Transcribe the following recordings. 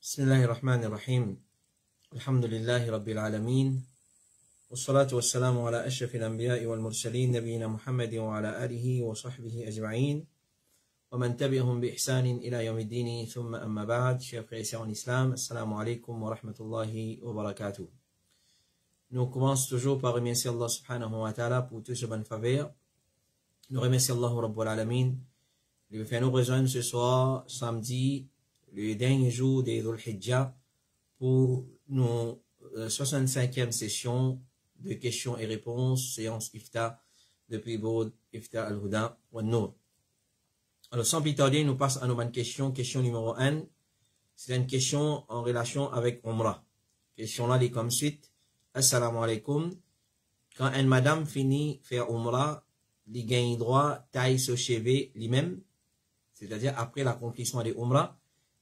بسم الله الرحمن الرحيم الحمد لله رب العالمين والصلاة والسلام على أشرف الأنبياء والمرسلين نبينا محمد وعلى آله وصحبه أجمعين ومن تبعهم بإحسان إلى يوم الدين ثم أما بعد chers frères et sœurs en islam assalamu alaikum wa rahmatullahi wa barakatuh. Nous commençons toujours par remercier Allah subhanahu wa ta'ala pour tout ce bon faveur. Nous remercions Allah Rabbul Alamin de faire nous rejoindre ce soir samedi le dernier jour des Dhul Hijjah pour nos 65e session de questions et réponses, séance Ifta depuis Boud, Ifta al-Huda wa Nour. Alors sans plus tarder, nous passons à nos bonnes questions. Question numéro 1, c'est une question en relation avec Umrah. Question là, elle est comme suite. Assalamu alaikum. Quand une madame finit faire Umrah, il gagne droit taille ce cheveu lui-même, c'est-à-dire après l'accomplissement de Umrah.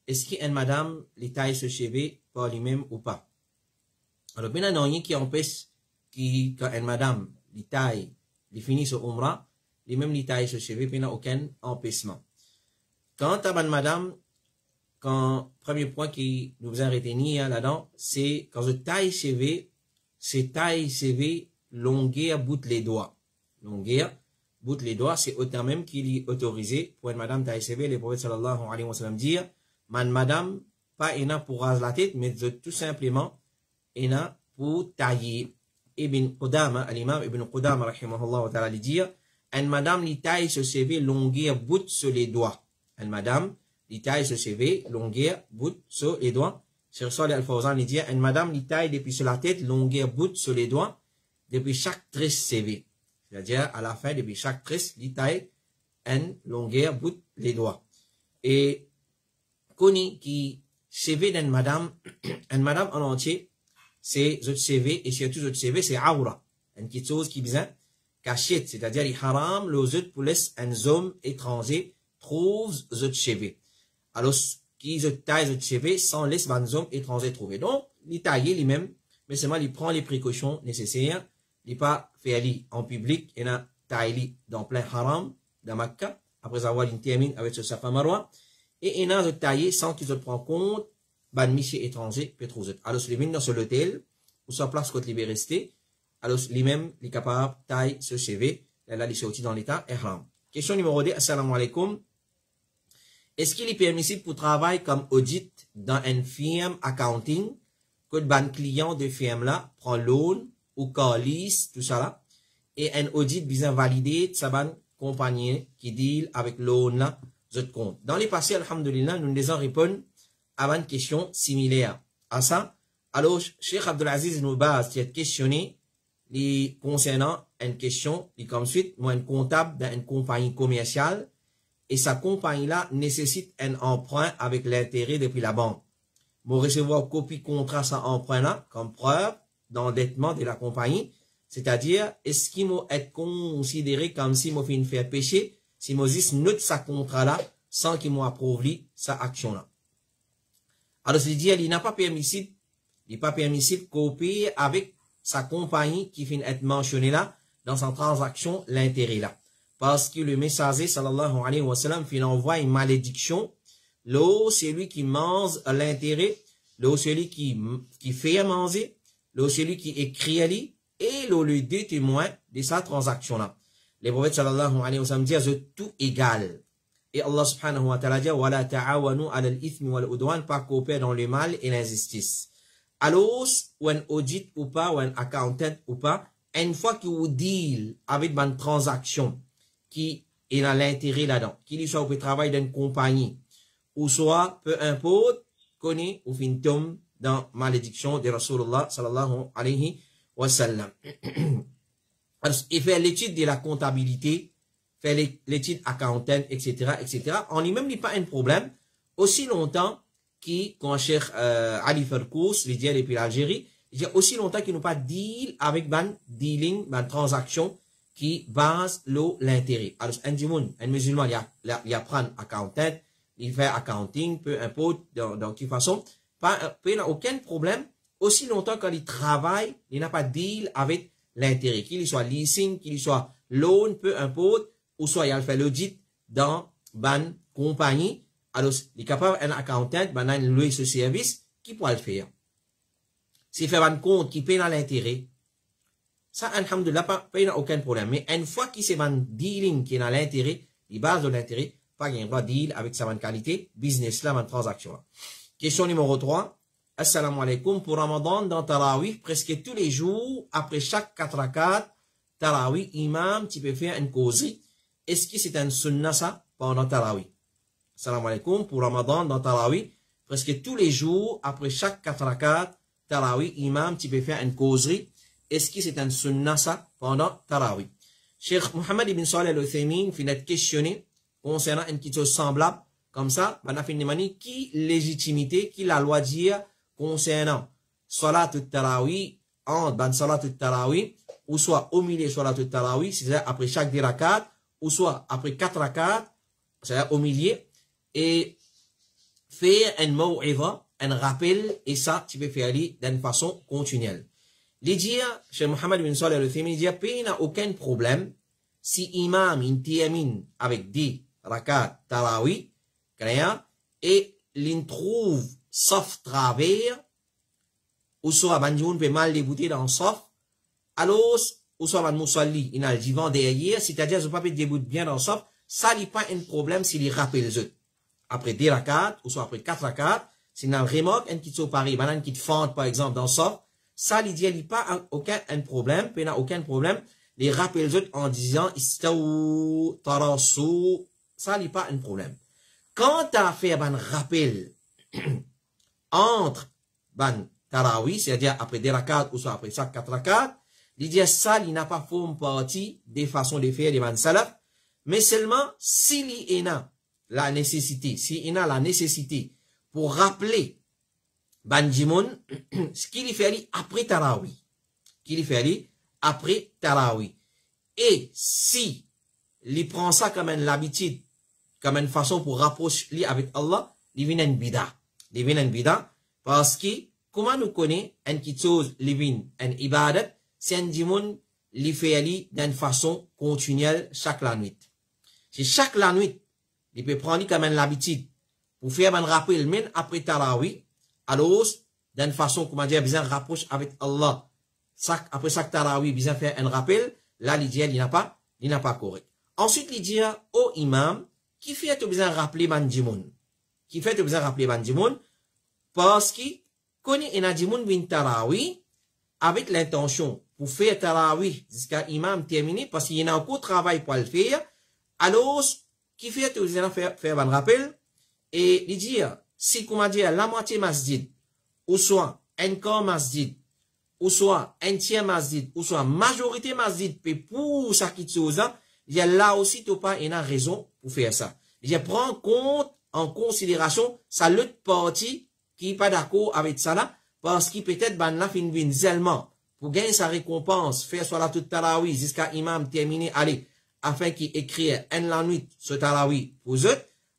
Est-ce qu'une madame les taille ce cheveu par lui-même ou pas? Alors, bien il y a qui empêche quand une madame les taille, les finit ce Umrah, les mêmes les taille ce cheveu, il n'y a aucun empêchement. Quand à une madame, quand premier point qui nous a retenu là-dedans, c'est quand je taille cheveux, c'est taille cheveux longueur bout les doigts. Longueur bout les doigts, c'est autant même qu'il est autorisé pour une madame taille cheveux. Le prophète sallallahu alayhi wa sallam dit, madame, pas ena pour raser la tête, mais tout simplement, ena pour tailler. Ibn Qudama, l'imam Ibn Qudama, rahimahullah wa ta'ala, dit, une madame, li taille ce cheveu longueur bout sur les doigts. Une madame, li taille ce cheveu longueur bout sur les doigts. Sur Salih al-Fawzan, il dit, une madame, li taille depuis sur la tête longueur bout sur les doigts, depuis chaque tresse cheveu. C'est-à-dire, à la fin, depuis chaque tresse, li taille une longueur bout les doigts. Et, connu qui cheveu d'une madame, une madame en entier, c'est votre cheveu, et surtout votre cheveu, c'est aura. Une petite chose qui vient cachette, c'est-à-dire, il haram, le autres pour laisser un homme étranger trouve votre cheveu. Alors, qui se taille votre cheveu sans laisser un homme étranger trouver. Donc, il taille lui-même, mais seulement il prend les précautions nécessaires, il pas fait aller en public, il a taillé dans plein haram, dans Makkah, après avoir terminé avec ce Safa Marwa, et il a taillé sans qu'il se prenne compte, ban monsieur étranger peut trouver. Alors, il vient dans l'hôtel, ou sur place quand il est resté, alors lui-même, il est capable de tailler ce cheveu, là, il est sorti dans l'état ihram. Question numéro 2, assalamu alaikum. Est-ce qu'il est permissible pour travailler comme audit dans une firme accounting, que le ban client de firme là prend loan ou calice, tout ça là, et un audit visant valider sa ban compagnie qui deal avec loan là, votre compte. Dans les passés, alhamdulillah, nous nous répondons à une question similaire à ça. Alors, Cheikh Abdelaziz nous base cette questionné les concernant une question, et comme suite, moi, un comptable dans une compagnie commerciale, et sa compagnie-là nécessite un emprunt avec l'intérêt depuis la banque. Moi, recevoir copie contrat sans emprunt-là, comme preuve d'endettement de la compagnie, c'est-à-dire, est-ce qu'il m'a être considéré comme si m'a fait une faire péché, si m'a dit note sa contrat-là, sans qu'il m'a approuvé sa action-là. Alors, c'est dire, il n'a pas permissible, copier avec sa compagnie qui finit être mentionné là, dans sa transaction, l'intérêt là. Parce que le messager, sallallahu alayhi wa sallam, il envoie une malédiction. L'eau, c'est lui qui mange l'intérêt. L'eau, c'est lui qui fait manger. L'eau, c'est lui qui écrit à lui. Et l'eau, le deux témoins de sa transaction là. Les prophètes, sallallahu alayhi wa sallam, disent tout égal. Et Allah subhanahu wa ta'ala dit, wa la ta'awanu ala al-ithmi wal udwan, pas coopérer dans le mal et l'injustice. Alors, ou un audit ou pas, ou un accountant ou pas, une fois que vous deal avec une transaction qui est dans l'intérêt là-dedans, qu'il soit au travail d'une compagnie, ou soit, peu importe, connaît ou fin tombe dans malédiction de Rasulullah sallallahu alayhi wa sallam. Alors, il fait l'étude de la comptabilité, fait l'étude accountant, etc., etc. En lui-même, il n'y a pas un problème, aussi longtemps quand Cheikh Ali Farkous, il dit depuis l'Algérie, il dit aussi longtemps qu'il n'a pas deal avec dealing, transaction qui base l'intérêt. Alors, un musulman, il apprend accountant, il fait accounting, peu importe dans quelle façon, il n'a aucun problème, aussi longtemps qu'il travaille, il n'a pas deal avec l'intérêt, qu'il soit leasing, qu'il soit loan, peu importe, ou soit il fait l'audit dans une compagnie, alors, il est capable, un accountant, ben, un loué ce service, qui pourra le faire? S'il fait un compte qui paye dans l'intérêt, ça, alhamdoulilah, pas aucun problème. Mais une fois qu'il s'est un dealing qui est dans l'intérêt, les bases de l'intérêt, pas qu'il y a un droit de deal avec sa bonne qualité, business là, une transaction. Question numéro 3. Assalamu alaikum. Pour Ramadan, dans Tarawih, presque tous les jours, après chaque 4 rakats, Tarawih, imam, tu peux faire une causerie. Est-ce que c'est un sunnah ça, pendant Tarawih? Assalamu alaikum. Pour Ramadan, dans Tarawih, presque tous les jours, après chaque 4 rakats, Tarawih, imam, tu peux faire une causerie. Est-ce que c'est un sunnah ça, pendant Tarawih? Cheikh Mohammed ibn Salih al-Uthaymin finit questionné concernant une question semblable, comme ça, on a fait une qui légitimité, qui la loi dire concernant Salat al-Tarawih, entre Salat al-Tarawih, ou soit au milieu Salat al-Tarawih, c'est-à-dire après chaque 10 rakats, ou soit après 4 rakats, c'est-à-dire au milieu, et faire un maw'iza, un rappel, et ça, tu peux faire d'une façon continuelle. Les dire, chez Mohammed bin Salih al-Uthaymin, dit, il n'a aucun problème si imam il termine avec 10 rakats Tarawih, et il trouve sauf travers, ou soit Banjoun peut mal débouter dans sauf, alors, ou soit Ban Moussalli, il a le divan derrière, c'est-à-dire, je ne peux pas débouter bien dans sauf, ça n'est pas un problème s'il y rappelle les autres. Après 10 rakats, ou soit après 4 rakats, s'il y a un remorque, un qui te pareil, banane qui te fente, par exemple, dans sauf, ça, il n'y a pas aucun problème, il n'y a aucun problème. Les rappels les autres en disant, istaou, tarassou, ça, il n'y a pas un problème. Quand tu as fait un rappel entre ban Tarawih, c'est-à-dire après 10 rakats ou soit après chaque 4 rakats, il dit ça, il n'a pas forme partie des façons de faire des ban salaf, mais seulement s'il y a la nécessité, s'il y a la nécessité pour rappeler ban Jimoun, ce qu'il fait après Tarawih, qu'il fait après Tarawih. Et si il prend ça comme une habitude, comme une façon pour rapprocher avec Allah, il vient une bida. Il vient une bida parce que, comment nous connaissons une petite chose, il vient une ibadat, c'est un dimoun, il fait d'une façon continuelle chaque la nuit. C'est chaque la nuit, il peut prendre comme une habitude pour faire un rappel, même après Tarawih, alors, d'une façon, comment dire, bien rapproche avec Allah. Après chaque Tarawih, bien faire un rappel, là, il dit, il n'a pas correct. Ensuite, il dit, au imam, qui fait tout besoin rappeler Bandimoun? Qui fait tout besoin rappeler Bandimoun? Parce qu'il connaît un Bandimoun bin Tarawih avec l'intention pour faire Tarawih jusqu'à imam terminé parce qu'il y a encore travail pour le faire. Alors, qui fait tout besoin faire un rappel? Et il dit, si, comment dire, la moitié masjid, ou soit un quart masjid, ou soit un tiers masjid, ou soit majorité masjid, pour ça qui chose, il y a là aussi, tu pas une raison pour faire ça. Je prends en considération sa l'autre partie qui n'est pas d'accord avec ça là, parce qu'il peut-être ban la fin vin seulement pour gagner sa récompense, faire soit la toute tarawih jusqu'à imam terminé, allez, afin qu'il écrit un la nuit ce tarawih pour eux.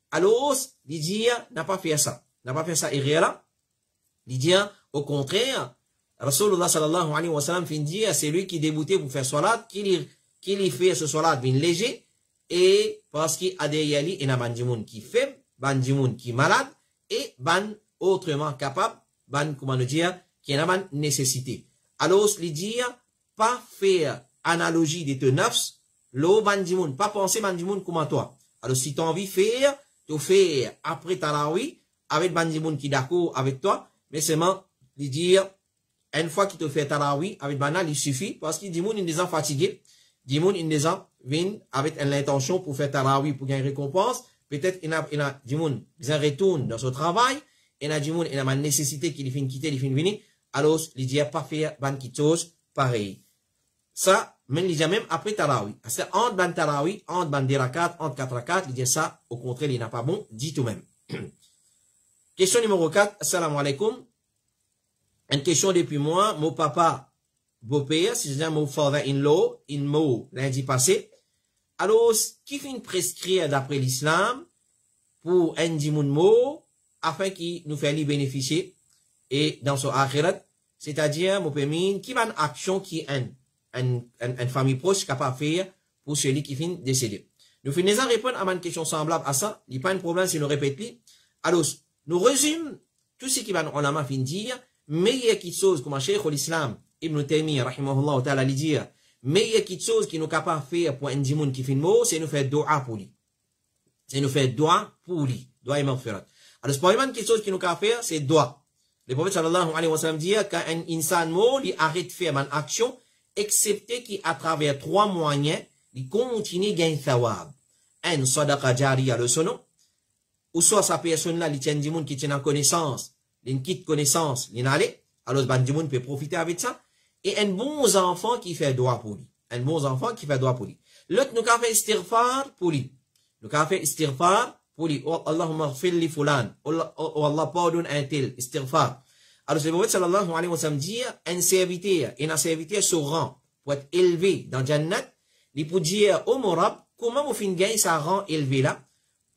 Alors, il dit, n'a pas fait ça. N'a pas fait ça, et là. Il dit, au contraire, Rasulullah sallallahu alayhi wa sallam fin dit, c'est lui qui débutait pour faire salat, qui fait ce salat bien léger, et parce qu'il a des yali, il y a bandimoun qui fait, bandimoun qui malade, et ban autrement capable, ban, comment nous dire, qui a une nécessité. Alors, il dit, pas faire analogie de te nafs, l'eau bandimoun, pas penser bandimoun comme toi. Alors, si tu as envie de faire, tu fais après Tarawih, avec bandimoun qui d'accord avec toi, mais seulement, il dit, une fois qu'il te fait Tarawih, avec banal, il suffit, parce qu'il dit, il est déjà fatigué, Dimoun, il déjà vient avec l'intention pour faire Tarawih, pour gagner récompense. Peut-être, il a, Dimoun, il retourne dans son travail. Il a Dimoun, il a une nécessité qu'il finit quitter, il finit venir. Alors, il dit, pas faire ban qui chose pareil. Ça, même, il dit même après Tarawih. C'est entre ban Tarawih, entre ban 10 rakats, entre 4 rakats, il dit ça, au contraire, il n'a pas bon, dit tout même. Question numéro 4, assalamu alaikum. Une question depuis moi, mon papa, beau-père, si je dis mon father-in-law, lundi passé. Alors, qui finit prescrire d'après l'islam pour un dimoun mot, afin qu'il nous fasse bénéficier, et dans son akhirat, c'est-à-dire, mon permis, qui va une action qui est une famille proche capable de faire pour celui qui finit décédé. Nous finissons à répondre à une question semblable à ça. Il n'y a pas de problème si nous répétons. Alors, nous résumons tout ce qui va nous ulama fin dire, meilleure qui chose comme Cheikh l'Islam Ibn Taymiyyah rahimahullah ta'ala lui dire, meilleure qui chose qui nous capable faire pour un dimoun qui fin mot, c'est nous faire dua pour lui. C'est nous faire dua pour lui. Dua et maghfirat. Alors, premièrement, quelque chose qui nous capable faire, c'est dua. Le prophète sallallahu alayhi wa sallam dit, quand un insan mot, il arrête de faire une action, excepté qu'à travers 3 moyens, il continue à gagner thawab. Un sadaqa jariya le sono, ou soit sa personne là, il tient du monde qui tient en connaissance, il quitte connaissance, il n'allait, alors ben du monde peut profiter avec ça, et un bon enfant qui fait dua pour lui. Un bon enfant qui fait dua pour lui. L'autre, nous avons fait istighfar pour lui. Nous avons fait istighfar pour lui. Oh, Allahumma ghfir li fulan. Oh, Allah pardonne un tel. Istighfar. Alors, le prophète sallallahu alayhi wa sallam dit, un serviteur, et un serviteur se rend pour être élevé dans Jannat, il peut dire, oh mon Rab, comment vous finissez gagner sa rang élevé là,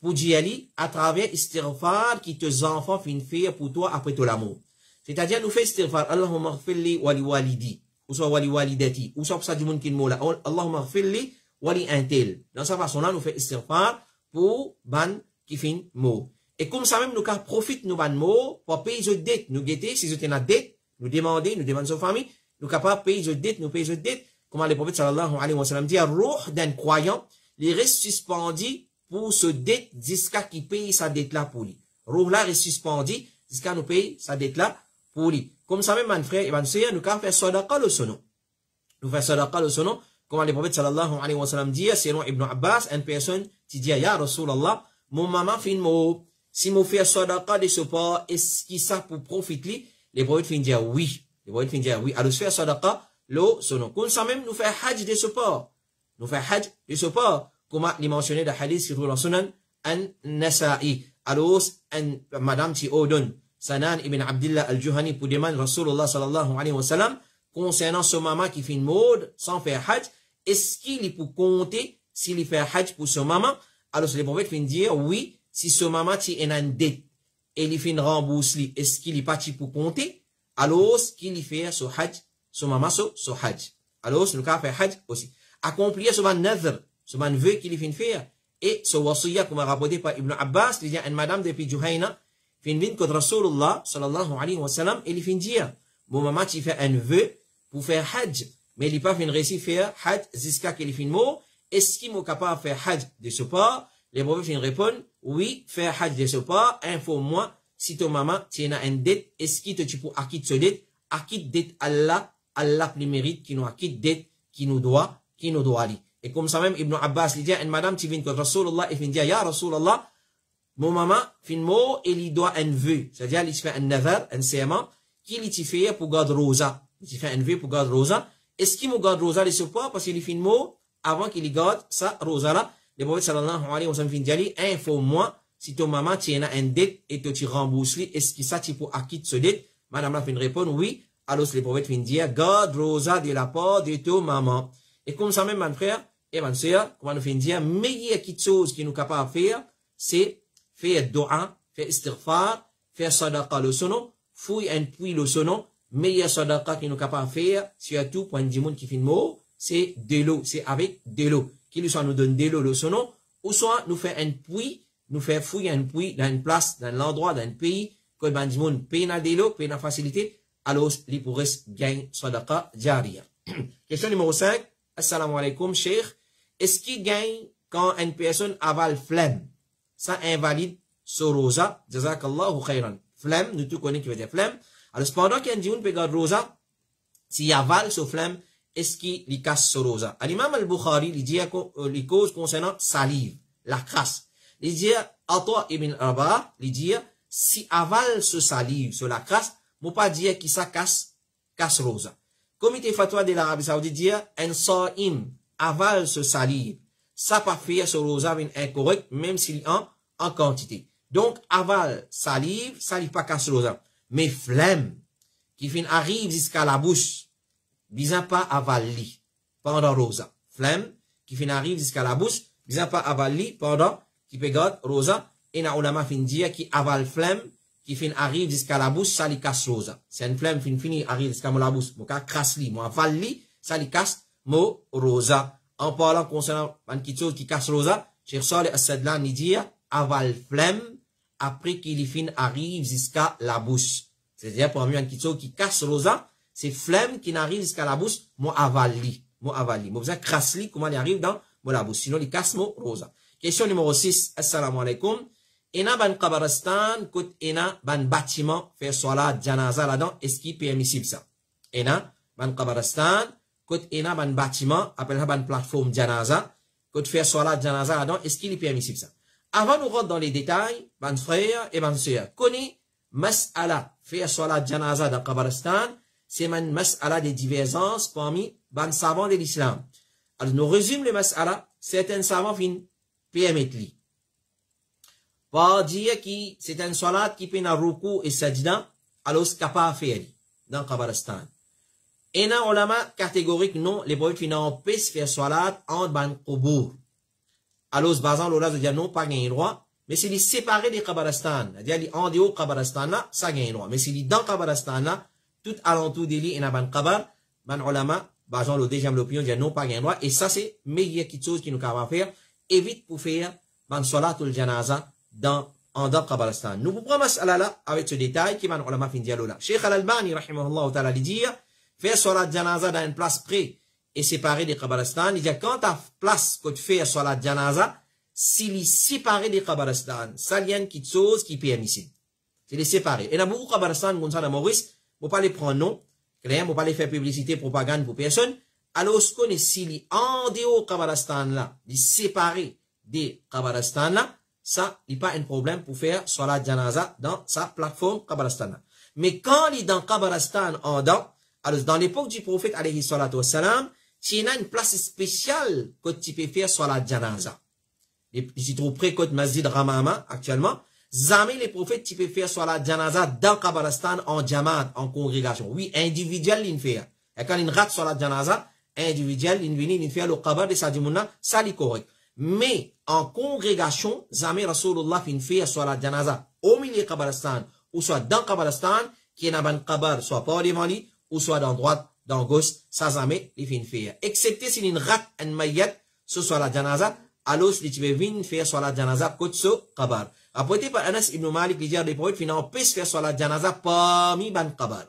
pour dire aller à travers istighfar qui tes enfants finissent faire pour toi après tout l'amour. C'est-à-dire, nous faisons istighfar, Allahumma ghfir li wali walidi, ou soit wali walidati, ou soit pour ça du monde qui nous là, Allahumma ghfir li wali un tel. Dans cette façon-là, nous faisons istighfar pour ban qui finit mot. Et comme ça même, nous profitons nous ban mot pour payer les dettes. Nous guetter, si vous avez dette, nous demander sa famille, nous capables payer les dettes, nous payer les dettes. Comme le prophète sallallahu alayhi wa sallam dit, roh d'un croyant, il reste suspendu pour ce dette jusqu'à qu'il paye sa dette là pour lui. Roh là reste suspendu jusqu'à nous payer sa dette là pour lui. Comme ça même, mon frère et ma sœur, nous faire sadaqa le sono. Nous faire sadaqa le sono. Comme le prophète sallallahu alayhi wa sallam dit, selon Ibn Abbas, une personne qui dit, ya Rasulallah, mon maman fin mot, si mon fait sadaqa de ce pas, est-ce qu'il ça pour profiter? Les prophètes fin dire oui. Les prophètes fin dire oui. Alors, faire sadaqa, le sono. Comme ça même, nous faire hajj de ce pas. Nous faire hajj de ce pas. Comme il mentionné dans le hadith qui trouve dans Sunan an-Nasa'i. Alors, madame qui ordonne, Sanan ibn Abdullah al-Juhani pour demander Rasulullah sallallahu alayhi wa sallam, concernant ce maman qui fait une mode sans faire hajj, est-ce qu'il peut compter s'il fait hajj pour ce maman? Alors, les prophètes finissent dire oui, si ce maman est en dette et il fait une rembourse, est-ce qu'il est parti pour compter? Alors, qu'il fait ce hajj, ce maman, ce hajj. Alors, nous avons fait hajj aussi. Accomplir ce nadhr, ce vœu qu'il fait faire. Et ce wasiya, comme rapporté par Ibn Abbas, il y a une madame depuis Juhayna, fin vin contre Rasulullah, sallallahu alayhi wa sallam, et il fin dire, mon maman, tu fais un vœu pour faire hajj, mais il n'est pas fin réussi faire hajj jusqu'à qu'il fin mot, est-ce qu'il est capable de faire hajj de ce pas? Les prophètes fin répondent, oui, faire hajj de ce pas, informe-moi, si ton maman, tu as une dette, est-ce qu'il te tu peux acquitter ce dette? Acquitte dette Allah, Allah plus mérite, qui nous acquitte dette, qui nous doit aller. Et comme ça même, Ibn Abbas, il dit à une madame qui vient contre Rasulullah, et il dit, ya Rasulullah, mon maman, fin mot, il doit un vœu. C'est-à-dire, il fait un nazar, un serment, qu'il y fait pour garder rosa. Il fait un vœu pour garder rosa. Est-ce qu'il me garde rosa, il se pas, parce qu'il fait un mot, avant qu'il garde sa rosa là, le prophète sallallahu alayhi wa sallam dit, informe-moi, si ton maman, tu as un dette, et tu rembourses, est-ce que ça, tu peux acquitter ce dette? Madame là, fin répondre, oui. Alors, le prophète fin dire, garde rosa de la part de ton maman. Et comme ça même, mon frère, et ma soeur, comment nous fait dire, meilleure chose qui nous capable de faire, c'est faire dua, faire istighfar, faire sadaqa le sono, fouille un puits le sono, meilleure sadaqa qui nous capable de faire, surtout pour un monde qui fait le mot, c'est de l'eau, c'est avec de l'eau. Qu'il soit nous donne de l'eau le sono, ou soit nous fait un puits, nous fait fouiller un puits dans une place, dans l'endroit, dans un pays, que le monde paye de l'eau, paye la facilité, alors il pourrait gagner sadaqa jariya. Question numéro 5. Assalamu alaikum, Cheikh. Est-ce qu'il gagne quand une personne avale flemme? Ça invalide ce rosa. Jazakallahu khairan. Flemme, nous tous connaissons qui veut dire flemme. Alors, cependant qu'un djinn peut garder rosa, s'il avale ce flemme, est-ce qu'il casse ce rosa? L'imam al-Bukhari, il dit les causes concernant salive, la crasse. Il dit, Ata ibn Rabah, il dit, si avale ce salive, sur la crasse, moi pas dire qu'il ça casse rosa. Comité fatwa de l'Arabie Saoudite dit, un sa'im avale ce salive. Ça pas faire ce rosa incorrect, même s'il est en quantité. Donc, avale salive, salive pas casse rosa. Mais flemme, qui fin arrive jusqu'à la bouche, disant pas avali pendant rosa. Flemme, qui fin arrive jusqu'à la bouche, disant pas avali pendant, qui peut garder rosa. Et na ulama fin dire, qui avale flemme, qui fin arrive jusqu'à la bouche, ça lui casse rosa. C'est une flemme fini arrive jusqu'à la bouche, mon cas crasse li, mon avale li, ça lui casse mo rosa. En parlant concernant une petite chose qui casse rosa, Cheikh Saleh As-Sadlan dit, avale flemme, après qu'il fin arrive jusqu'à la bouche. C'est-à-dire, pour un qui casse rosa, c'est flemme qui n'arrive jusqu'à la bouche, moi avali. Moi besoin crassli, comment il arrive dans la bouche. Sinon, il casse mo rosa. Question numéro 6. Assalamu alaikum. Ena ban kabaristan, kout ena ban bâtiment, faire salat janaza là-dedans, est-ce qu'il est permissible ça? Ena ban kabaristan, kout ena ban bâtiment, appelle ban plateforme janaza, kout faire salat janaza là-dedans, est-ce qu'il est permissible ça? Avant de rentrer dans les détails, ban frère et ban sœur, connais mas'ala, faire salat janaza dans kabaristan, c'est une mas'ala de divergences parmi ban savants de l'islam. Alors, nous résumons les mas'ala, certains savants finissent permettre li. Pour dire que c'est une salat qui peut na ruku et sajda, alors c'est capable de faire dans Kabaristan. Et na ulama catégorique non, les prophètes finissent en paix faire salat en ban qubour. Alors c'est basant l'ola de dire non, pas gain droit, mais c'est les séparés des Kabaristan. C'est-à-dire, en dehors Kabaristan là, ça gain droit. Mais c'est les dans Kabaristan là, tout alentour de lui, et na ban Kabar, ban ulama, basant le deuxième l'opinion, dire non, pas gain droit. Et ça, c'est meilleure chose qui nous capable faire. Évite pour faire ban salat ou le janaza en dans Kabaristan. Nous vous prenons là avec ce détail qui va nous fin dialogue là. Cheikh Al-Albani, rahimahullah ta'ala, dit, faire salat janaza dans une place près et séparée des Kabaristan. Il dit, quand tu as place que tu fais salat janaza, s'il est séparé des Kabaristan, ça y a une petite chose qui est permissible. C'est les séparer. Et dans beaucoup de Kabaristan, comme ça dans Maurice, vous ne pouvez pas les prendre non, vous ne pas les faire publicité, propagande pour personne. Alors, ce qu'on est, s'il est en dehors Kabaristan là, il est séparé des Kabaristan là, ça, il n'y a pas un problème pour faire salat janaza dans sa plateforme Kabaristan. Mais quand il est dans Kabaristan en dedans, alors dans l'époque du prophète alayhi salatu wassalam, il y a une place spéciale que tu peux faire salat janaza. Il se trouve près de Masjid Ramama actuellement. Jamais les prophètes, tu peux faire salat janaza dans Kabaristan en jamaat, en congrégation. Oui, individuel, il fait. Et quand il rate salat janaza, individuel, il vient, il fait le kabar de Sadimouna, ça c'est correct. Mais en congrégation, jamais Rasulullah fin fait salat janaza au milieu de Kabaristan, ou soit dans Kabaristan, qui est dans un kabar, soit pas devant lui, ou soit dans droite, dans gauche, ça jamais il fin fait. Excepté s'il y a une rate, un mayyat, ce soit la janaza, alors si tu veux venir faire salat janaza, côté ce kabar. Apporté par Anas ibn Malik, il dit à des prophètes, finalement, peut faire salat janaza parmi ban kabar.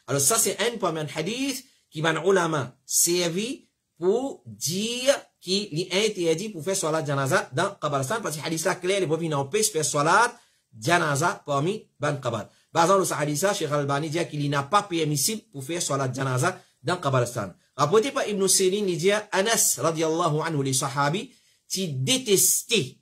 Alors ça c'est un hadith qui van ulama servi pour dire qu'il est interdit pour faire salat janaza dans Kabaristan, parce que hadith là clair, les prophètes n'ont pas faire salat janaza parmi ban kabar. Basant le hadith là, Cheikh Al-Albani dit qu'il n'a pas permissible pour faire salat janaza dans Kabaristan. Rapporté par Ibn Sirin, il dit Anas radiallahu anhu, les sahabis, qui détestaient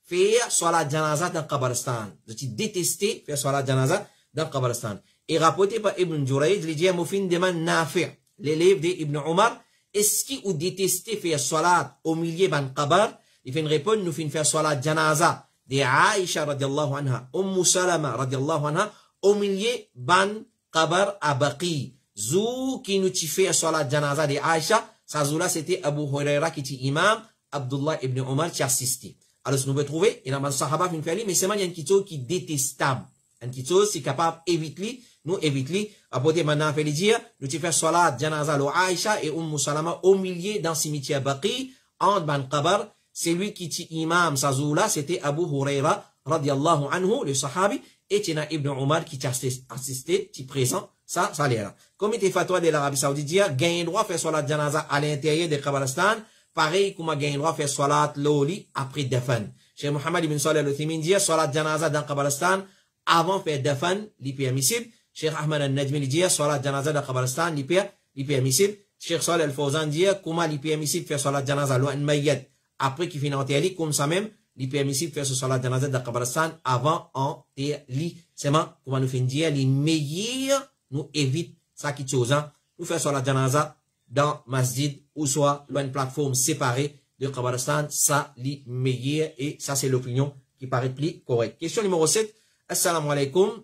faire salat janaza dans Kabaristan. Qui détestaient faire salat janaza dans Kabaristan. Et rapporté par Ibn Jurayj, il dit Moufin demande Nafi', l'élève d'Ibn Omar, est-ce qu'il ou détesté faire salat au milieu ban kabar? Il fait une réponse, nous fin faire salat janaza de Aisha radiallahu anha, Salama radiallahu anha, au milieu ban kabar à Baqi. Zou qui nous fait salat janaza de Aisha, ça zoula c'était Abu Huraira qui était imam, Abdullah ibn Omar qui assistait. Alors, nous pouvons trouver, il y a un sahaba fin faire, mais c'est une petite chose qui est détestable. Une petite chose, c'est capable d'éviter, nous éviter, apporter maintenant, fait dire, nous tu fais salat, janaza, lo Aisha et Salama au milieu dans le cimetière Baqi, en ban kabar, c'est lui qui est imam, Sazoula, c'était Abu Huraira, radiallahu anhu, le sahabi, et Tina ibn Omar qui t'a assisté, qui présent, ça l'est là. Comme il était fatwa de l'Arabie Saoudite, dire, gagne droit faire salat janaza à l'intérieur de Kabaristan, pareil, comme gagne droit faire salat loli après Dafan. Cheikh Mohammed ibn Salih al-Uthaymin dit, salat janaza dans Kabaristan, avant faire Dafan, li permissible. Cheikh Ahmed al-Najmi dit, salat janaza dans Kabaristan, li permissible. Cheikh Salih al-Fawzan dit, comment li permissible faire salat janaza loin mayyat, après qu'il finit en terre, comme ça même, li permissible faire ce salat janaza dans Kabaristan, avant en terre, c'est comment nous finit dire, les meilleurs, nous évite ça qui chose, nous faire salat janaza dans masjid, ou soit loin une plateforme séparée de Kabaristan, ça, les meilleurs, et ça c'est l'opinion qui paraît plus correcte. Question numéro 7. Assalamu alaikum.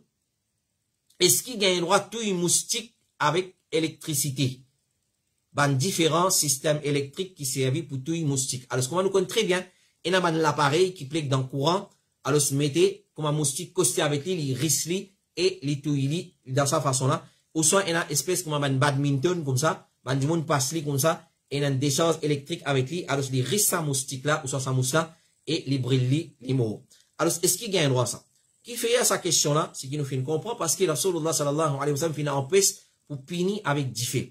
Est-ce qu'il y a un droit tout moustique avec électricité? Ben, différents systèmes électriques qui servent pour tout moustique. Alors, comment nous connaissons très bien, il y a l'appareil qui plaque dans le courant, alors se mettez comme un moustique costé avec lui, il risque et les tout dans sa façon-là. Ou soit, il y a une espèce comme un badminton, comme ça, ben, du monde passe comme ça, et il y a une décharge électrique avec lui, alors il risque sa moustique là, ou soit sa mousse là, et les brille les mots. Alors, est-ce qu'il y a un droit ça? qui fait à sa question là, c'est qui nous fait comprendre parce que Rasulullah sallallahu alayhi wa sallam fait en paix pour punir avec du feu.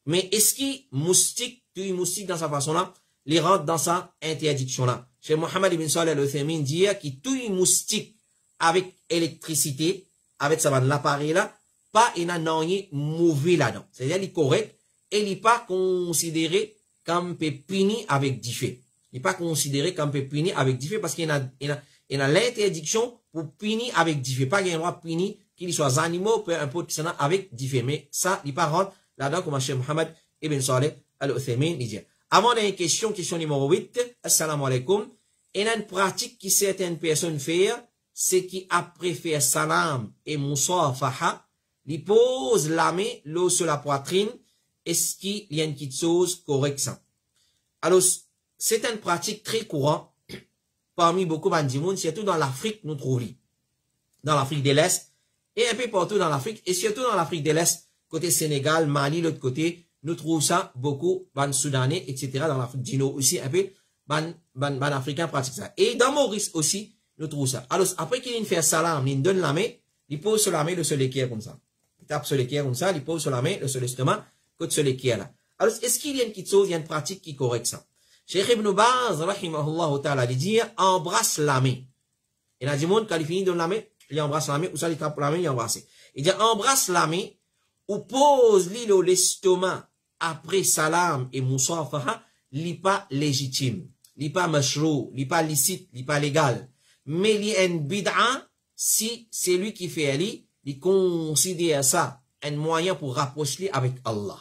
Mais est-ce qu'il moustique, tu moustique dans sa façon là, les rentre dans sa interdiction là. Chez Mohammed ibn Salih al-Uthaymin dit qu'il tout moustique avec électricité, avec ça l'appareil là, pas il n'a rien mauvais là-dedans. C'est-à-dire il est correct et il n'est pas considéré comme puni avec du feu. Il n'est pas considéré comme puni avec du feu parce qu'il a l'interdiction pour punir avec du feu. Pas qu'il y ait un droit punir qu'il soit animaux, peu importe qui avec du feu. Mais ça, il n'est pas rentre là-dedans comme Cheikh Mohammed ibn Salih al-Uthaymin dit. Avant d'une question numéro 8, assalamu alaikum. Il y a une pratique qui certaines personnes font, c'est qu'après faire salam et musafaha, ils posent la main l'eau sur la poitrine. Est-ce qu'il y a une petite chose correcte ça? Alors, c'est une pratique très courante parmi beaucoup de monde, surtout dans l'Afrique, nous trouvons. Dans l'Afrique de l'Est, et un peu partout dans l'Afrique, et surtout dans l'Afrique de l'Est, côté Sénégal, Mali, l'autre côté, nous trouvons ça beaucoup, ban Soudanais, etc., dans l'Afrique du Nord aussi, un peu, ban Africains pratiquent ça. Et dans Maurice aussi, nous trouvons ça. Alors, après qu'il fait salam, il donne la main, il pose sur la main le seul équerre comme ça. Il tape sur l'équerre comme ça, il pose sur la main le seul estomac, côté sur l'équerre là. Alors, est-ce qu'il y a une petite chose, il y a une pratique qui est correcte ça? Cheikh Ibn Baz, rahimahullah ta'ala, il dit, embrasse la main. Il a dit, quand il finit de la main, il embrasse la main, ou ça, il tape la main, il embrasse. Il dit, embrasse la main, ou pose l'île au l'estomac après salam et musafaha, n'est pas légitime, n'est pas mashrou, n'est pas licite, n'est pas légal. Mais il y a une bid'a, si c'est lui qui fait ali, il considère ça un moyen pour rapprocher avec Allah.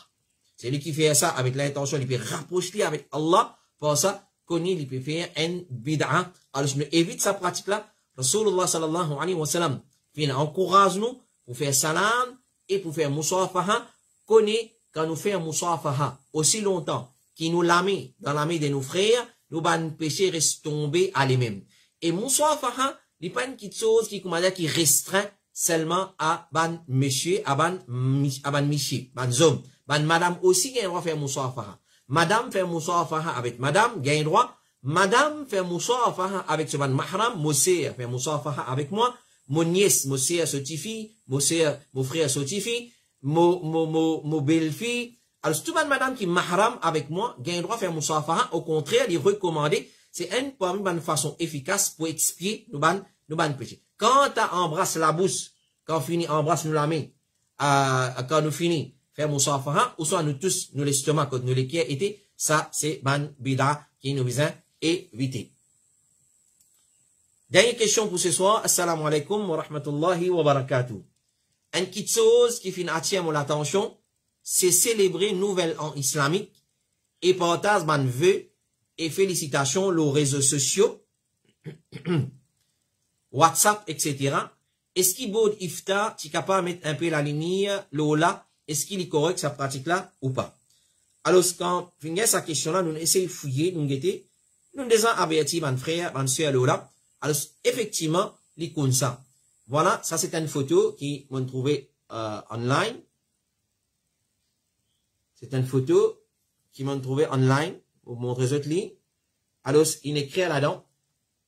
C'est lui qui fait ça avec l'intention, il peut rapprocher avec Allah, pour ça, qu'on il peut faire une bid'a. Alors, je me évite sa pratique-là. Rasulullah sallallahu alayhi wa sallam, il encourage nous pour faire salam et pour faire musafaha, quand nous faisons musafaha aussi longtemps qu'il nous l'a mis dans la main de nos frères, nous ban péché reste tombé à lui-même. Et musafaha, n'est pas une petite chose qui restreint seulement à ban monsieur, à ban monsieur, ban homme. Ban madame aussi gagne droit faire musafaha. Madame fait musafaha avec madame, gagne droit. Madame fait musafaha avec ce ban mahram, monsieur fait musafaha avec moi. Mon nièce, monsieur sotifi, mon frère sotifi, mon belle-fille. Alors, tout le madame qui mahram avec moi, gagne droit faire musafaha. Au contraire, il recommandé. C'est une façon efficace pour expier nos ban péchés. Quand tu embrasses la bouche, quand on finit, embrasse nous la main, quand nous finit, faire musafaha, ou soit nous tous, nous l'estomac, quand nous les qui étaient, ça, c'est ban bida qui nous vient éviter. Dernière question pour ce soir. Assalamu alaikum wa rahmatullahi wa barakatuh. Une petite chose qui finit attirer mon attention, c'est célébrer Nouvel An islamique et partage ban vœux et félicitations aux réseaux sociaux, WhatsApp, etc. Est-ce qu'il vaut iftar, tu es capable de mettre un peu la lumière, là, est-ce qu'il est correct, sa pratique-là, ou pas? Alors, quand on finit sa question-là, nous essayons de fouiller, nous guetter, nous disons avertir mon frère, mon soeur, là. Alors, effectivement, les comme ça. Voilà, ça c'est une photo qui m'ont trouvé online. C'est une photo qui m'ont trouvé online, pour montrer autres lignes. Alors, il écrit là-dedans,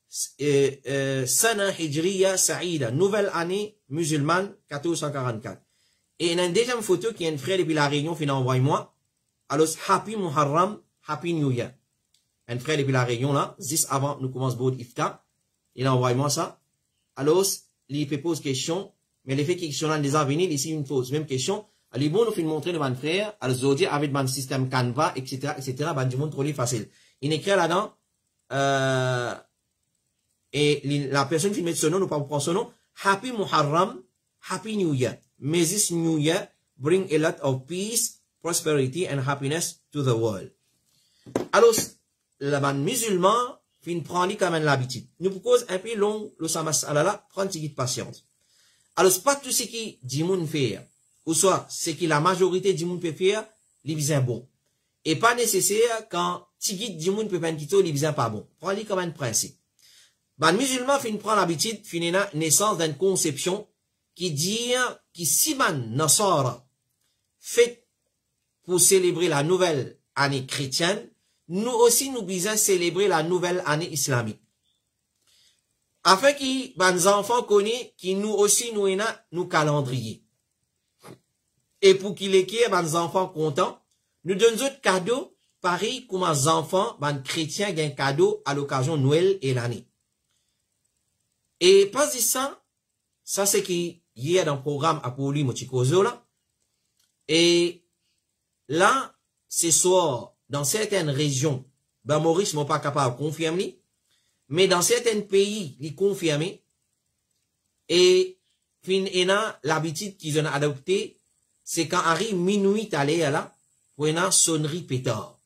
Sana Hijriya Saïda, nouvelle année musulmane, 1444. Et il y a une deuxième photo qui est un frère depuis la Réunion qui envoie moi. Alors, Happy Muharram, Happy New Year. Un frère depuis la Réunion là, 10 avant nous commençons Boud Iftar. Il envoie moi ça. Alors, il peut poser question, mais les faits qui sont là déjà venus, ici une pose même question. Alors, bon, nous fait montrer de mon frère, alors, Zodi avec mon système Canva, etc., ben, du monde trop facile. Il écrit là-dedans, et la personne qui met son nom, nous pas prendre son nom, Happy Muharram, Happy New Year. May this New Year bring a lot of peace, prosperity and happiness to the world. Alors, le musulman, fin prendre quand même l'habitude. Nous propose un peu long, le samas alala, prendre une petite patience. Alors, c'est pas tout ce qui dit moun faire, ou soit, ce qui la majorité du monde peut faire, les bien bon. Et pas nécessaire quand tigit du monde peut pas quitter, les bien pas bon. Prends-les comme un principe. Ben, musulman fin prend l'habitude, fin naissance d'une conception qui dit, qui si man nasara fait pour célébrer la nouvelle année chrétienne, nous aussi nous visons célébrer la nouvelle année islamique. afin que les enfants connaissent qui nous aussi nous nous calendrier. Et pour qu'il ait les enfants contents, nous donnons d'autres cadeaux, pareil comme les enfants, les chrétiens gagnent cadeau à l'occasion de Noël et l'année. Et pas ça c'est qui y a dans le programme Apoli Mochikozo là. Et là, ce soir, dans certaines régions, ben Maurice n'est pas capable de confirmer, mais dans certains pays, il confirme. Et fin l'habitude qu'ils ont adopté, c'est quand arrive minuit aller là, pour une sonnerie pétard,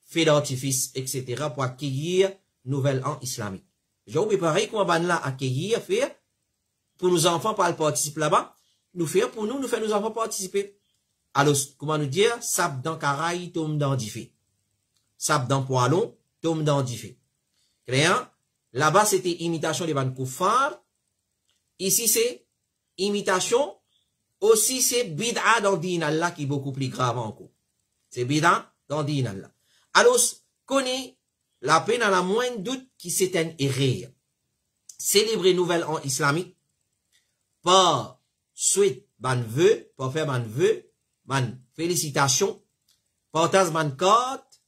feu d'artifice, etc., pour accueillir nouvel an islamique. J'ai oublié pareil qu'on va là accueillir, faire, pour nos enfants pas participer là-bas, nous faire pour nous faire nos enfants participer. Alors, comment nous dire, sap dans caraï, tombe dans diffé. Sap dans poilon, tombe dans diffé. Créant, là-bas c'était imitation des ban koufar. Ici c'est imitation, aussi c'est bid'a dans din Allah qui est beaucoup plus grave encore. C'est bid'a dans din Allah. Alors, connaît la peine à la moindre doute qui c'est un erreur. Célébrer nouvel an islamique, par suite ban vœu, pour faire ban vœu, ban félicitations, partage ban carte,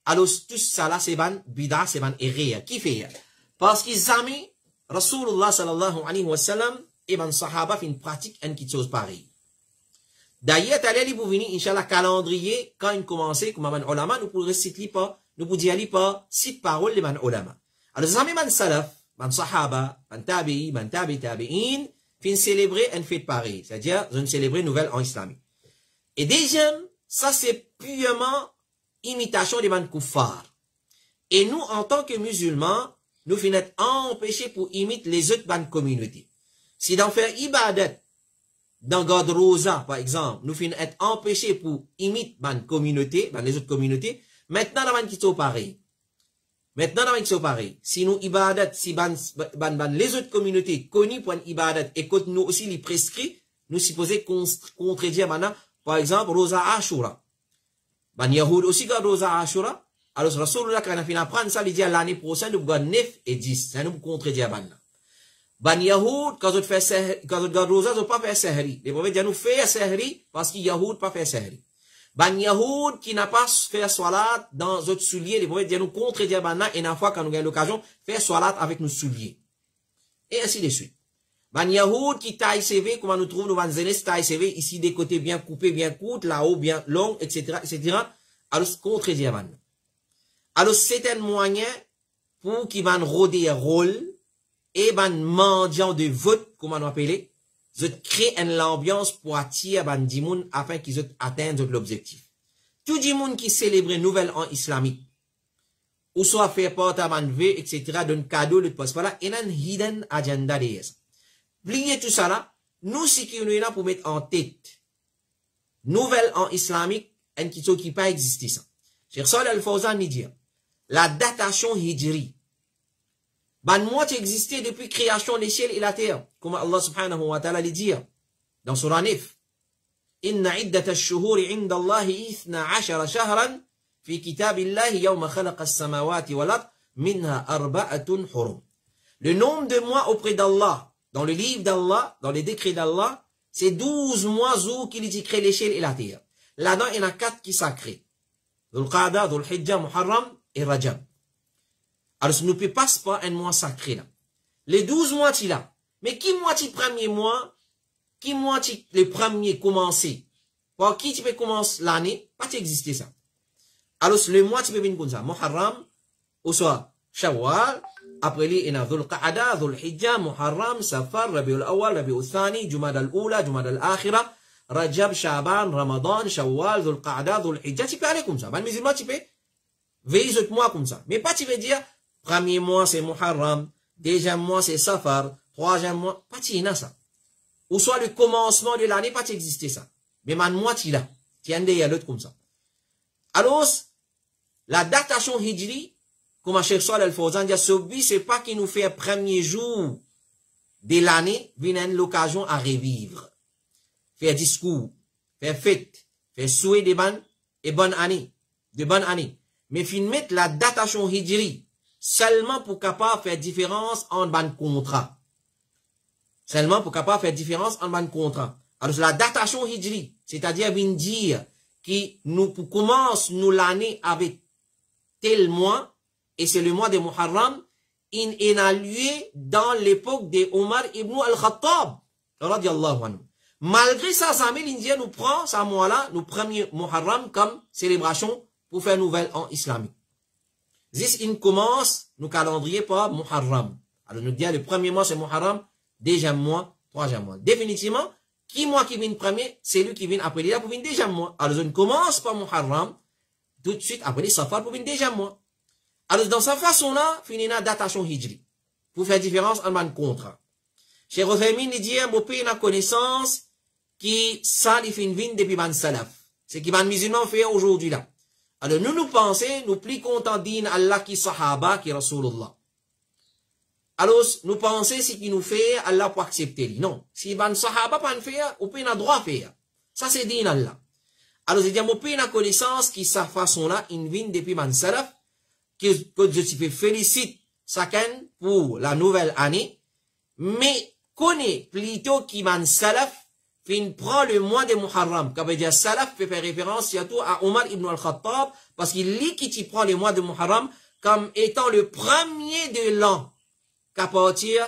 alors tout ça là c'est ban bid'a, c'est ban erreur. Qui fait? Parce qu'ils aiment Rasulullah sallallahu alayhi wa sallam et ban sahaba fait une pratique une petite chose pareille. D'ailleurs, t'allais pour venir, inshallah, calendrier, quand il commençait, comme ban ulama, nous pourrions réciter pas, nous pourrions dire pas, six paroles les ban ulama. Alors, les amis ban salaf, ban sahaba, ban tabi'i, ban tabi'in, fin célébrer une fête pareille. C'est-à-dire, ils ont célébré nouvelle en islamique. Et deuxième, ça c'est purement imitation des ban kuffar. Et nous, en tant que musulmans, nous finissons empêchés pour imiter les autres ban communautés. Si d'en faire ibadat, dans God Rosa, par exemple, nous finissons être empêchés pour imiter ban communauté, ban les autres communautés, maintenant, la ban qui sont pareil. Maintenant, la ban qui sont pareil. Si nous ibadat, si ban les autres communautés connues pour une ibadat, et que nous aussi les prescrits, nous supposons contredire maintenant, par exemple, Rosa Ashura. Ban Yahoud aussi garde Rosa Ashura. Alors, Rasulullah, quand on a fini d'apprendre ça, il dit l'année prochaine, nous gardons 9 et 10. Ça nous contredire ban. Ban Yahoud, quand on fait quand on garde Rosa, on pas faire sehri. Les prophètes disent nous faire sehri parce que Yahoud pas faire sehri. Ban Yahoud qui n'a pas fait salat dans notre souliers, les prophètes disent nous contredire ban et une fois quand nous gagnons l'occasion, faire salat avec nos souliers. Et ainsi de suite. Ban Yahoud qui taille CV, comment nous trouvons, nous ban Zénès taille CV, ici des côtés bien coupés, bien courtes, là-haut bien longs, etc., etc. Alors, contredire ban. Alors, c'est un moyen pour qu'ils van rôder un rôle et ban mendiant de vote, comment on appelle, je crée une ambiance pour attirer ban dimoun afin qu'ils atteignent l'objectif. Tout dimoun qui célèbre nouvel an islamique, ou soit faire porte à ban V, etc., donne cadeau, le poste, voilà, et un hidden agenda de yes. Oubliez tout ça là, nous, si qui nous est là pour mettre en tête, nouvel an islamique, un qui pas existé ça. Cheikh Salih Al-Fawzan nous dit, la datation hijri, ban moi existait depuis création des ciels et la terre, comme Allah subhanahu wa ta'ala le dit dans Surah Nif. Inna iddat ash-shuhuri inda Allahi 12 shahran fi kitabillahi yawma khalaqa as-samawati wal ard minha arba'atun hurum. Le nombre de mois auprès d'Allah, dans le livre d'Allah, dans les décrets d'Allah, c'est 12 mois où qu'il dit créer les ciels et la terre. Là-dedans, il y en a 4 qui sacrés. Dhul Qa'da, Dhul Hijjah, Muharram et Rajab. Alors, ce ne peut pas un mois sacré là. Les 12 mois, tu là. Mais qui moitié premier mois, qui moitié le premier commencer? Pour qui tu peux commencer l'année? Pas exister ça. Alors, le mois, tu peux venir comme ça. Muharram, ou soit Shawwal, après lui, il y a Dhul Qa'da, Dhul Hijjah, Muharram, Safar, Rabiul Awwal, Rabiul Thani, Jumad al-Oula, Jumad al-Akhira, Rajab, Shaban, Ramadan, Shawwal, Dhul Qa'da, Dhul Hijjah. Tu peux aller comme ça. Ben, musulman, tu peux veiller autres mois comme ça. Mais pas tu veux dire, premier mois c'est Muharram, deuxième mois c'est Safar, troisième mois, pas tu y ça. Ou soit le commencement de l'année, pas tu exister ça. Mais man moi tu là. Tu y a l'autre comme ça. Alors, la datation hijri, comme Cheikh Salih Al-Fawzan dit, c'est pas qui nous fait premier jour de l'année, vient l'occasion à revivre. Faire discours, faire fête, faire souhait de bonne année, de bonne année. Mais fin mettre la datation hijri seulement pour capable faire différence en ban contrat. Seulement pour capable faire différence en ban contrat. Alors, la datation hijri, c'est-à-dire vient dire qui nous commence nous l'année avec tel mois, et c'est le mois de Muharram, il est alloué dans l'époque de Omar ibn al-Khattab, radiallahu anhu. Malgré ça, l'Indien nous prend, ce mois-là, nous premier Muharram comme célébration pour faire nouvelle an islamique. This, il commence, nous calendrier par Muharram. Alors, nous disons, le premier mois, c'est Muharram, deuxième mois, troisième mois. Définitivement, qui mois qui vient premier, c'est lui qui vient après là pour venir deuxième mois. Alors, on commence par Muharram, tout de suite après Safar pour venir deuxième mois. Alors, dans cette façon-là, finina datation hijri. Pour faire différence en man contrat. Chez Rofemin, il dit, mon pays n'a connaissance qui ça, il fin vin depuis ban salaf. C'est qui ban musulman fait aujourd'hui là. Alors, nous pensons, nous plus contents din Allah qui sahaba, qui Rasulullah. Alors, nous pensons ce qui nous fait Allah pour accepter. Non. Si ban sahaba pas faire, ou pas n'a droit à faire. Ça, c'est din Allah. Alors, je dis, mon pays n'a connaissance qui sa façon-là, il vin depuis ban salaf, que je te félicite chacun pour la nouvelle année, mais connais plutôt qui man salaf, fin prend le mois de Muharram. Quand veut dire salaf fait faire référence surtout à Omar ibn al-Khattab, parce qu'il lit qui prend le mois de Muharram comme étant le premier de l'an, qu'à partir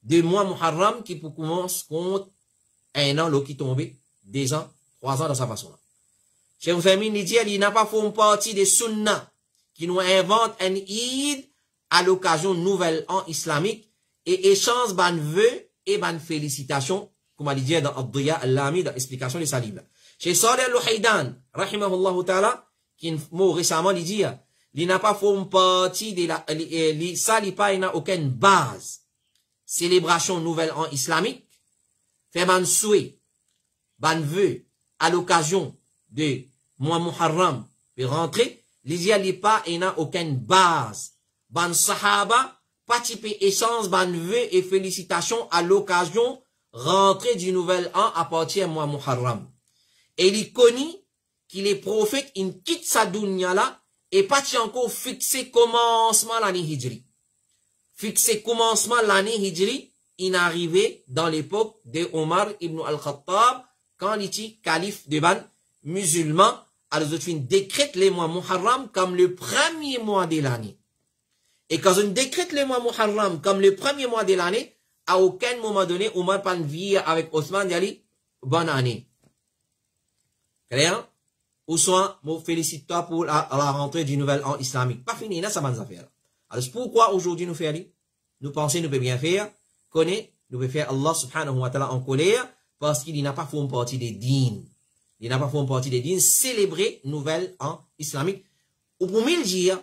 du mois Muharram qui commence contre un an, l'eau qui tombait, 2 ans, 3 ans dans sa façon-là. Chez une famille, il dit, il n'a pas fait partie des sunnah, qui nous invente un Eid à l'occasion de nouvel an islamique et échange ban vœux et ban félicitations, comme on dit dans Ad-Diya al-Lami, dans l'explication de sa livre. Chez Salih al-Luhaydan, rahimahullah ta'ala, qui mot récemment dit, il n'a pas fait partie de la, ça il n'a aucune base. Célébration nouvel an islamique, fait ban souhait, ban vœux à l'occasion de mois Muharram, et rentrer, l'idéa li pas et n'a aucune base. Ban sahaba, participer essence, ban vœux et félicitations à l'occasion rentrée du nouvel an à partir du mois Muharram. Et il connaît qu'il est prophète, il quitte sa dunya là, et pas encore fixé commencement l'année hijri. Fixé commencement l'année hijri, il est arrivé dans l'époque de Omar ibn al-Khattab, quand il était calife de ban musulman. Alors, on décrète les mois Muharram comme le premier mois de l'année. Et quand on décrète les mois Muharram comme le premier mois de l'année, à aucun moment donné, Omar pas vivre avec Osman Yali, bonne année. Clair? Ou soit, je félicite toi pour la rentrée du nouvel an islamique. Pas fini, là, ça va nous faire. Alors, pourquoi aujourd'hui nous faire? Nous pensons, nous pouvons bien faire, connaître, nous pouvons faire Allah subhanahu wa ta'ala en colère, parce qu'il n'a pas fait une partie des dînes. Il n'a pas fait partie des dînes, célébrer nouvelle an islamique. Ou pour mille dire,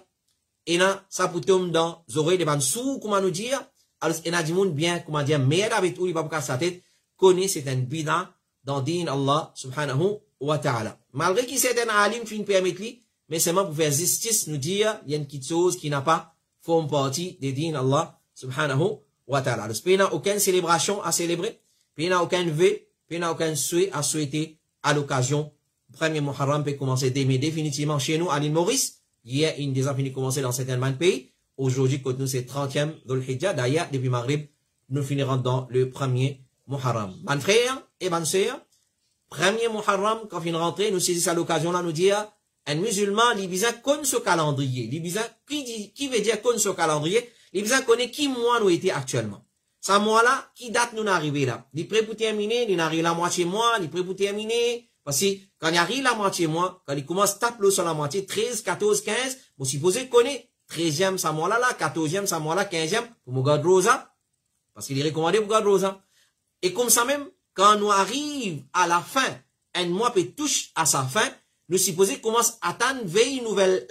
et là, ça peut tomber dans les oreilles de Bansou, comment nous dire, alors, il y a du monde bien, comment dire, meilleur avec tout, il va pas casser sa tête, connaît c'est un bida dans din Allah, subhanahu wa ta'ala. Malgré qu'il c'est un alim qui permet lui, mais seulement pour faire justice, nous dire, il y a une petite chose qui n'a pas fait partie des din Allah, subhanahu wa ta'ala. Alors, il n'y a aucune célébration à célébrer, il n'y a aucun vœu, il n'y a aucun souhait à souhaiter, à l'occasion, premier Muharram peut commencer dès, mais définitivement chez nous, à l'île Maurice, hier, il déjà fini de commencer dans certains pays. Aujourd'hui, quand nous, c'est 30e Dhul Hijjah. D'ailleurs, depuis Maghrib, nous finirons dans le premier Muharram. Ban frère et ban sœur, premier Muharram, quand il rentre, nous saisissons à l'occasion là, nous dire, un musulman, il besoin connaît ce calendrier. Il besoin, qui veut dire connaît ce calendrier? Il besoin connaît qui mois nous était actuellement. Ça mois-là, qui date nous arrivé là? Il est prêt pour terminer, il arrive la moitié mois, il est prêt pour terminer. Parce que quand il arrive la moitié mois, quand il commence à taper sur la moitié, 13, 14, 15, vous supposez connaître 13e ça mois-là, 14e ça mois-là, 15e, pour me garder rosa. Parce qu'il est recommandé pour garder rosa. Et comme ça même, quand nous arrive à la fin, un mois peut touche à sa fin, nous supposons commence à attendre veille nouvelle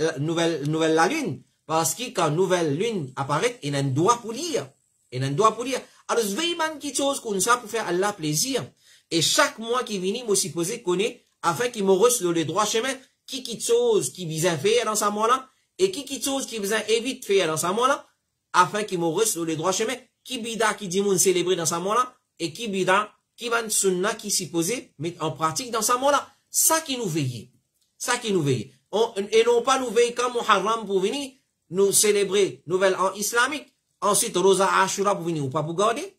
la lune. Parce que quand nouvelle lune apparaît, il y a un doigt pour lire. Il y a un doigt pour lire. Alors, veille man quelque chose comme ça pour faire Allah plaisir. Et chaque mois qui vient, moi supposé connaître, afin qu'il me reçoive sur le droit chemin, qui quitte chose qui vient faire dans sa mois-là, et qui quitte chose qui vient évite faire dans sa mois-là, afin qu'il me reçoive sur le droit chemin, qui bida qui dit mon célébrer dans sa mois-là, et qui bida, qui va sunna qui supposé mettre en pratique dans sa mois-là. Ça qui nous veille. Ça qui nous veille. Et non pas nous veille quand Muharram pour venir, nous célébrer Nouvel An islamique. Ensuite, Rosa Ashura pour venir ou pas pour garder.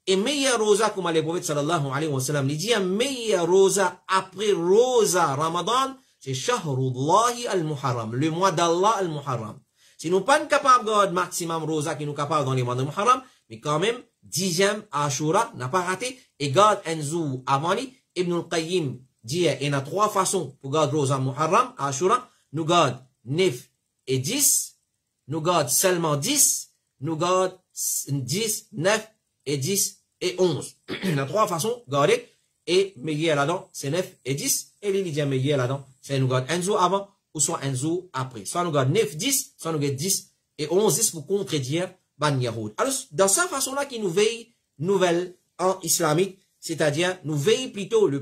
Et meilleur Rosa, comme le prophète sallallahu alayhi wa sallam, il dit, meilleur Rosa après Rosa Ramadan, c'est Shahrullahi al-Muharram, le mois d'Allah al-Muharram. Si nous pas capables de garder maximum Rosa qui nous capables dans les mois de Muharram, mais quand même, 10e Ashura n'a pas raté, et garde Enzu avant lui, Ibn al-Qayyim dit, il y a 3 façons pour garder Rosa Muharram, Ashura, nous garde 9 et 10, nous garde seulement 10, nous garde 10, 9 et 10 et 11. Il y a 3 façons de garder, et meilleur là-dedans, c'est 9 et 10, et il dit meilleur là-dedans, c'est nous garde Enzu avant, ou soit Enzu après. Soit nous garde 9, 10, soit nous garde 10 et 11, 10 pour contredire Ban Yahoud. Alors, dans cette façon-là, qui nous veille Nouvel An islamique, c'est-à-dire, nous veille plutôt le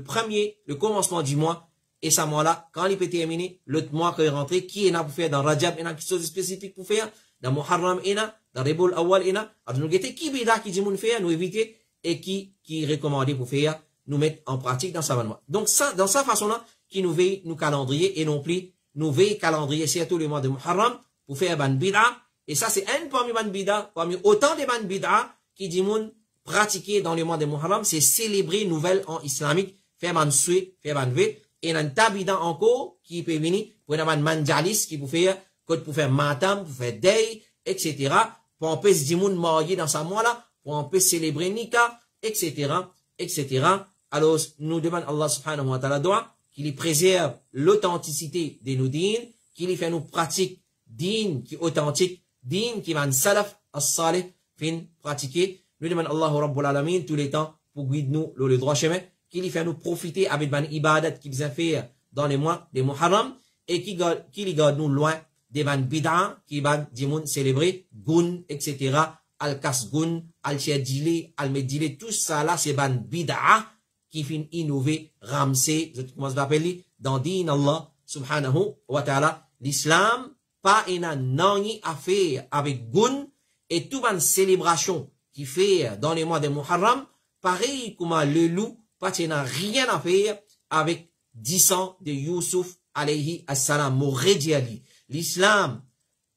commencement du mois, et ce mois-là, quand il peut terminer, l'autre mois qui est rentré, qui est là pour faire dans Rajab, il y a quelque chose de spécifique pour faire, dans Muharram, il y a, dans Rebul Awal, il y a, alors nous guetter qui bida qui dit nous faire, nous éviter, et qui recommandé pour faire, nous mettre en pratique dans sa mois. Donc, ça, dans sa façon-là, qui nous veille, nous calendrier, et non plus, nous veille calendrier, surtout le mois de Muharram, pour faire ban bida, et ça, c'est un parmi ban bida, parmi autant de ban bida, qui dit moun, pratiquer dans le mois de Muharram, c'est célébrer Nouvel An islamique, faire ban soué, faire ban ve, et dans tabida encore, qui peut venir, pour un manjalis, qui peut faire, pour faire matam, pour faire day, etc., pour on peut se dire moun marié dans sa mois là, pour on peut célébrer Nika, etc., etc. Alors, nous demandons Allah subhanahu wa ta'ala doit, qu'il y préserve l'authenticité de nos dînes, qu'il y fait nous pratiques dînes qui authentique, dînes qui van salaf, as-salih, fin pratiquer. Nous demandons Allah Rabbul Alamin tous les temps pour guider nous le droit chemin, qu'il y fait nous profiter avec ban ibadat qui nous a fait dans les mois des Muharram et qui garde nous loin des ban bid'a qui van dimoun célébrer gun etc. al-kas gun, al-shadile, al-medile, tout ça là c'est ban bid'a qui fin innover, ramser, comment ça s'appelle dans din Allah subhanahu wa ta'ala. L'islam pas une nani à faire avec gun et tout ban célébration qui fait dans les mois de Muharram, pareil comme le loup, pas n'a rien à faire avec 10 ans de Youssouf alayhi assalam, Mouredjali. L'islam,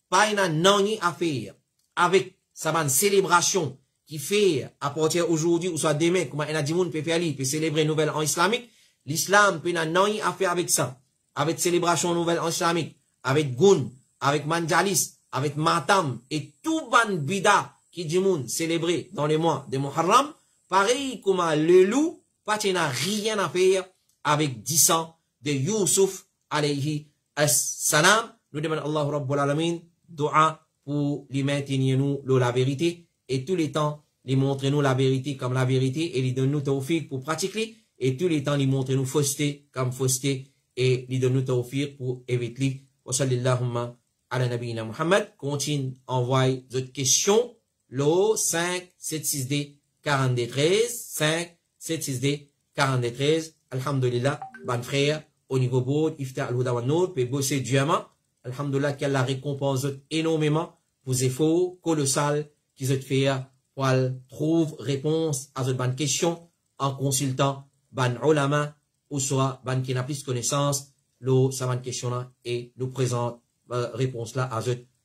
pas une nani à faire avec sa bonne célébration qui fait à partir aujourd'hui ou soit demain, comme un adimoun peut faire, peut célébrer Nouvel An islamique. L'islam peut une nani à faire avec ça, avec célébration Nouvel An islamique, avec Goun, avec Manjalis, avec Matam et tout ban bida qui dit moun célébré dans les mois de Muharram, pareil comme le loup, pas n'a rien à faire avec 10 ans de Youssouf alayhi assalam. Nous demandons Allah Rabbul Alamin dua pour lui maintenir nous la vérité et tous les temps lui montrer nous la vérité comme la vérité et lui donne nous tawfiq pour pratiquer et tous les temps lui montrer nous fausseté comme fausseté et lui donne nous tawfiq pour éviter. Wa sallallahu ala nabiyina Muhammad. Continue envoyer d'autres questions. Lo 5 76D 42 13 5 76D 42 13. Alhamdulillah, ban frère, au niveau board, ifta al-huda wa nour, peut bosser diamant. Alhamdulillah, qu'elle la récompense énormément pour les efforts colossaux qu'ils ont fait pour trouver réponse à cette bonne question en consultant ban ulama ou soit ban qui n'a plus de connaissance, l'eau, sa bonne question là, et nous présente réponse là à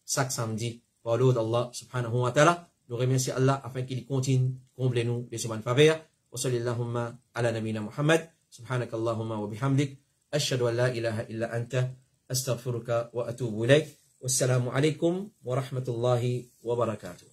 chaque samedi par l'eau d'Allah subhanahu wa ta'ala. Nous remercions Allah afin qu'il continue combler nous de ses bonnes faveurs. Wa sallallahu ala nabina Muhammad. Subhanakallahumma wa bihamdik. Ashhadu an la ilaha illa anta. Astaghfiruka wa atubu ilayk. Wassalamu alaikum wa rahmatullahi wa barakatuh.